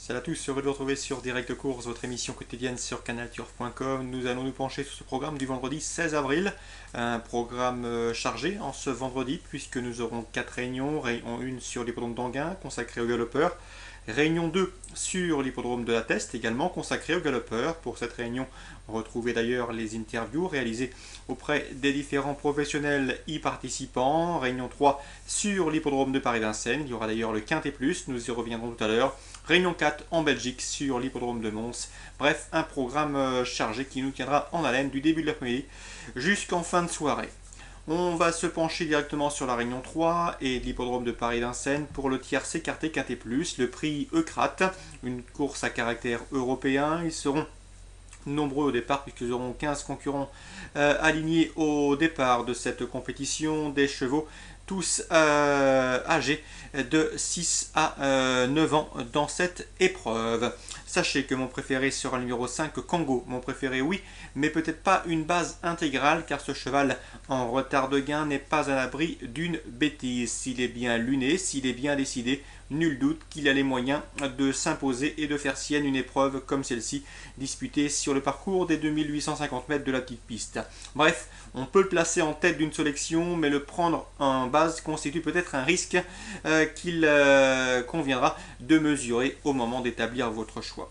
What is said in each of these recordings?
Salut à tous, heureux de vous retrouver sur Direct Course, votre émission quotidienne sur canalturf.com. Nous allons nous pencher sur ce programme du vendredi 16 avril. Un programme chargé en ce vendredi puisque nous aurons 4 réunions. Réunion 1 sur l'hippodrome d'Anguin consacrée aux galopeurs. Réunion 2 sur l'hippodrome de la Teste, également consacrée aux galopeurs. Pour cette réunion, retrouvez d'ailleurs les interviews réalisées auprès des différents professionnels y participants. Réunion 3 sur l'hippodrome de Paris-Vincennes. Il y aura d'ailleurs le Quintet Plus, nous y reviendrons tout à l'heure. Réunion 4 en Belgique sur l'hippodrome de Mons. Bref, un programme chargé qui nous tiendra en haleine du début de l'après-midi jusqu'en fin de soirée. On va se pencher directement sur la Réunion 3 et l'hippodrome de Paris-Vincennes pour le tiercé écarté Quintet Plus, le prix Eucrate, une course à caractère européen. Ils seront nombreux au départ puisqu'ils auront 15 concurrents alignés au départ de cette compétition, des chevaux tous âgés de 6 à 9 ans dans cette épreuve. Sachez que mon préféré sera le numéro 5, Kango. Mon préféré, oui, mais peut-être pas une base intégrale, car ce cheval en retard de gain n'est pas à l'abri d'une bêtise. S'il est bien luné, s'il est bien décidé, nul doute qu'il a les moyens de s'imposer et de faire sienne une épreuve comme celle-ci, disputée sur le parcours des 2850 mètres de la petite piste. Bref, on peut le placer en tête d'une sélection, mais le prendre en base constitue peut-être un risque qu'il conviendra de mesurer au moment d'établir votre choix.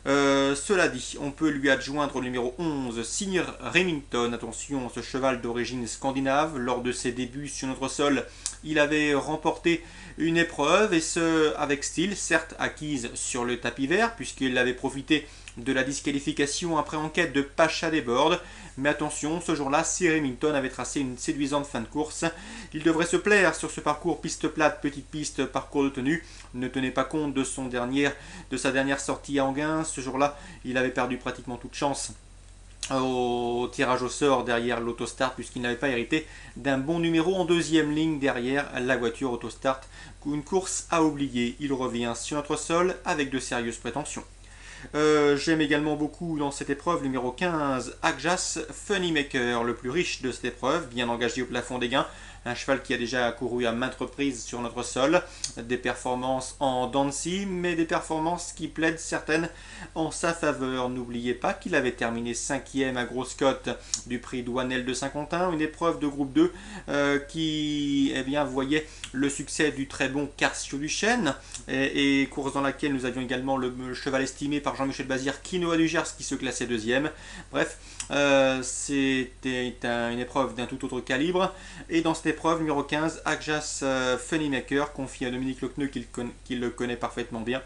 Cela dit, on peut lui adjoindre le numéro 11, Sir Remington. Attention, ce cheval d'origine scandinave, lors de ses débuts sur notre sol, il avait remporté une épreuve, et ce avec style, certes acquise sur le tapis vert, puisqu'il avait profité de la disqualification après enquête de Pacha Desbordes. Mais attention, ce jour-là, Sir Remington avait tracé une séduisante fin de course. Il devrait se plaire sur ce parcours piste plate, petite piste, parcours de tenue. Ne tenez pas compte de sa dernière sortie à Anguin. Ce jour-là, il avait perdu pratiquement toute chance au tirage au sort derrière l'autostart, puisqu'il n'avait pas hérité d'un bon numéro en deuxième ligne derrière la voiture autostart. Une course à oublier. Il revient sur notre sol avec de sérieuses prétentions. J'aime également beaucoup dans cette épreuve le numéro 15, Agjas Funnymaker, le plus riche de cette épreuve, bien engagé au plafond des gains. Un cheval qui a déjà couru à maintes reprises sur notre sol, des performances en dents de scie, mais des performances qui plaident certaines en sa faveur. N'oubliez pas qu'il avait terminé 5e à grosse cote du prix Douanel de Saint-Quentin, une épreuve de groupe 2 qui voyait le succès du très bon Carsio Duchesne, et course dans laquelle nous avions également le cheval estimé par Jean-Michel Bazir, Quinoa du Gers, qui se classait deuxième. Bref, c'était une épreuve d'un tout autre calibre, et dans cette épreuve numéro 15, Agjas Funnymaker, confié à Dominique Lecneux, qui le connaît parfaitement bien,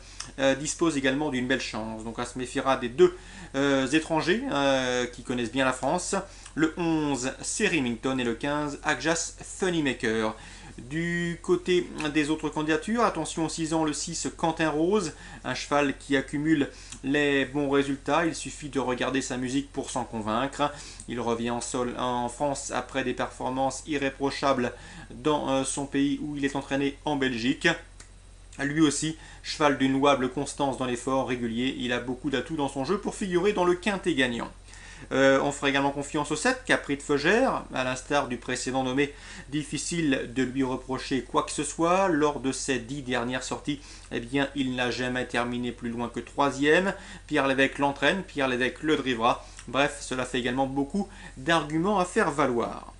dispose également d'une belle chance. Donc on se méfiera des deux étrangers qui connaissent bien la France, le 11 c'est Remington et le 15 Agjas Funnymaker. Du côté des autres candidatures, attention aux 6 ans, le 6 Quentin Rose, un cheval qui accumule les bons résultats. Il suffit de regarder sa musique pour s'en convaincre. Il revient en France après des performances irréprochables dans son pays où il est entraîné en Belgique. Lui aussi, cheval d'une louable constance dans l'effort régulier, il a beaucoup d'atouts dans son jeu pour figurer dans le quintet gagnant. On fera également confiance au 7, Capri de Fougère, à l'instar du précédent nommé. Difficile de lui reprocher quoi que ce soit. Lors de ses 10 dernières sorties, il n'a jamais terminé plus loin que 3e. Pierre Lévesque l'entraîne, Pierre Lévesque le drivera. Bref, cela fait également beaucoup d'arguments à faire valoir.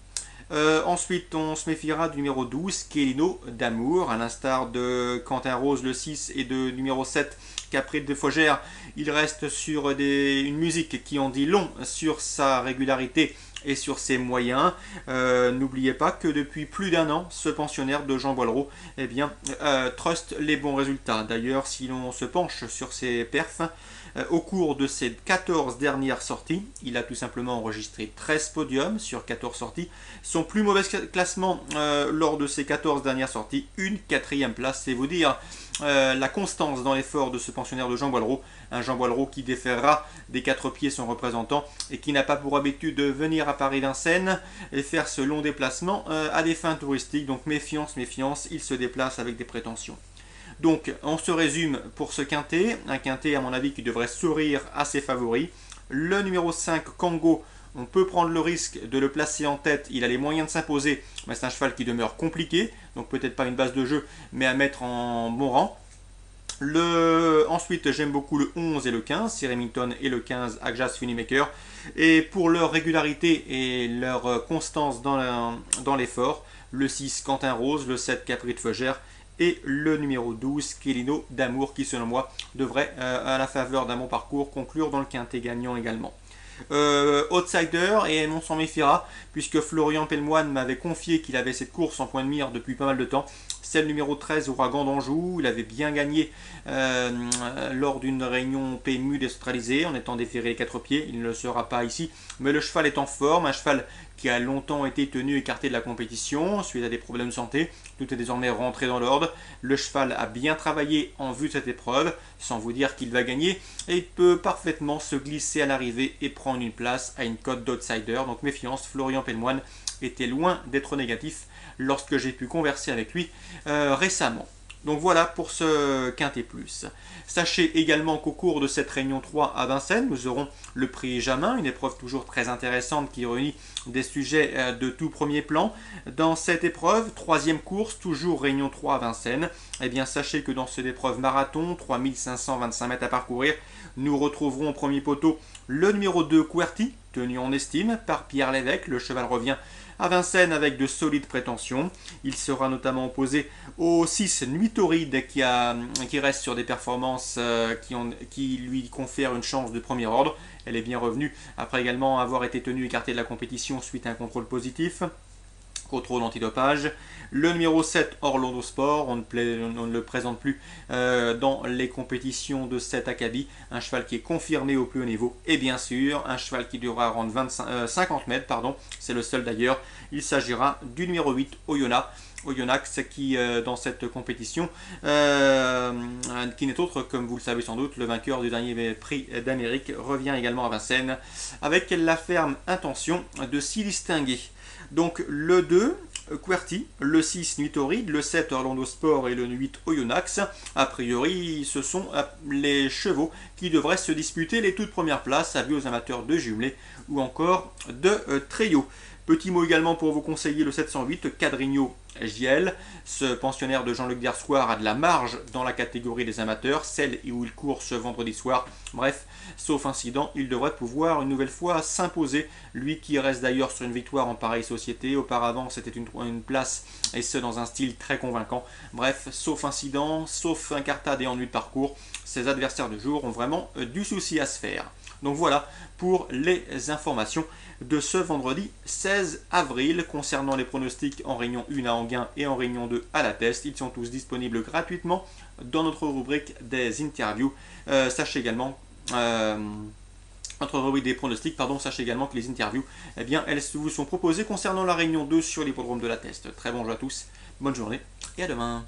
Ensuite, on se méfiera du numéro 12, Kelino d'Amour, à l'instar de Quentin Rose le 6 et de numéro 7, Capri de Fougère. Il reste sur une musique qui en dit long sur sa régularité et sur ses moyens. N'oubliez pas que depuis plus d'un an, ce pensionnaire de Jean Boileau truste les bons résultats. D'ailleurs, si l'on se penche sur ses perfs, au cours de ses 14 dernières sorties, il a tout simplement enregistré 13 podiums sur 14 sorties. Son plus mauvais classement lors de ses 14 dernières sorties, une 4e place. C'est vous dire la constance dans l'effort de ce pensionnaire de Jean Boileau. Un Jean Boileau qui déférera des 4 pieds son représentant et qui n'a pas pour habitude de venir à Paris-Vincennes et faire ce long déplacement à des fins touristiques. Donc méfiance, méfiance, il se déplace avec des prétentions. Donc on se résume pour ce quintet, un quintet à mon avis qui devrait sourire à ses favoris. Le numéro 5, Kango, on peut prendre le risque de le placer en tête, il a les moyens de s'imposer, mais c'est un cheval qui demeure compliqué, donc peut-être pas une base de jeu, mais à mettre en bon rang. Ensuite, j'aime beaucoup le 11 et le 15, c'est Remington, et le 15, Agjas Funnymaker. Et pour leur régularité et leur constance dans l'effort, le 6, Quentin Rose, le 7, Capri de Fougère, et le numéro 12, Kelino d'Amour, qui selon moi devrait, à la faveur d'un bon parcours, conclure dans le quintet gagnant également. Outsider, et on s'en méfiera, puisque Florian Pellemoine m'avait confié qu'il avait cette course en point de mire depuis pas mal de temps. C'est le numéro 13, Ouragan d'Anjou. Il avait bien gagné lors d'une réunion PMU décentralisée en étant déféré les 4 pieds. Il ne le sera pas ici, mais le cheval est en forme, un cheval qui a longtemps été tenu écarté de la compétition suite à des problèmes de santé. Tout est désormais rentré dans l'ordre. Le cheval a bien travaillé en vue de cette épreuve, sans vous dire qu'il va gagner, et il peut parfaitement se glisser à l'arrivée et prendre une place à une cote d'outsider. Donc méfiance, Florian Pellemoine était loin d'être négatif lorsque j'ai pu converser avec lui récemment. Donc voilà pour ce Quintet Plus. Sachez également qu'au cours de cette réunion 3 à Vincennes, nous aurons le prix Jamin, une épreuve toujours très intéressante qui réunit des sujets de tout premier plan. Dans cette épreuve, troisième course, toujours réunion 3 à Vincennes, eh bien sachez que dans cette épreuve marathon, 3525 mètres à parcourir, nous retrouverons au premier poteau le numéro 2 QWERTY, tenu en estime par Pierre Lévesque. Le cheval revient à Vincennes avec de solides prétentions. Il sera notamment opposé au 6 Nuit Torride qui reste sur des performances qui lui confèrent une chance de premier ordre. Elle est bien revenue après également avoir été tenue écartée de la compétition suite à un contrôle positif. Contrôle antidopage. Le numéro 7, Orlando Sport, on ne le présente plus dans les compétitions de 7 Acadie. Un cheval qui est confirmé au plus haut niveau. Et bien sûr, un cheval qui devra rendre 50 mètres, c'est le seul d'ailleurs. Il s'agira du numéro 8, Oyonnax, qui dans cette compétition, qui n'est autre, comme vous le savez sans doute, le vainqueur du dernier prix d'Amérique, revient également à Vincennes avec la ferme intention de s'y distinguer. Donc le 2, QWERTY, le 6, Nuit Torride, le 7, Orlando Sport et le 8, Oyonnax. A priori, ce sont les chevaux qui devraient se disputer les toutes premières places, avis aux amateurs de jumelés ou encore de trio. Petit mot également pour vous conseiller le 708, Cadrigno JL. Ce pensionnaire de Jean-Luc Dersoir a de la marge dans la catégorie des amateurs, celle où il court ce vendredi soir. Bref, sauf incident, il devrait pouvoir une nouvelle fois s'imposer. Lui qui reste d'ailleurs sur une victoire en pareille société. Auparavant, c'était une place, et ce dans un style très convaincant. Bref, sauf incident, sauf incartade et ennui de parcours, ses adversaires de jour ont vraiment du souci à se faire. Donc voilà pour les informations de ce vendredi 16 avril concernant les pronostics en réunion 1 à Anguin et en réunion 2 à La Teste. Ils sont tous disponibles gratuitement dans notre rubrique des interviews. Sachez également notre rubrique des pronostics, sachez également que les interviews, eh bien, elles vous sont proposées concernant la réunion 2 sur l'hippodrome de La Teste. Très bon jeu à tous, bonne journée et à demain.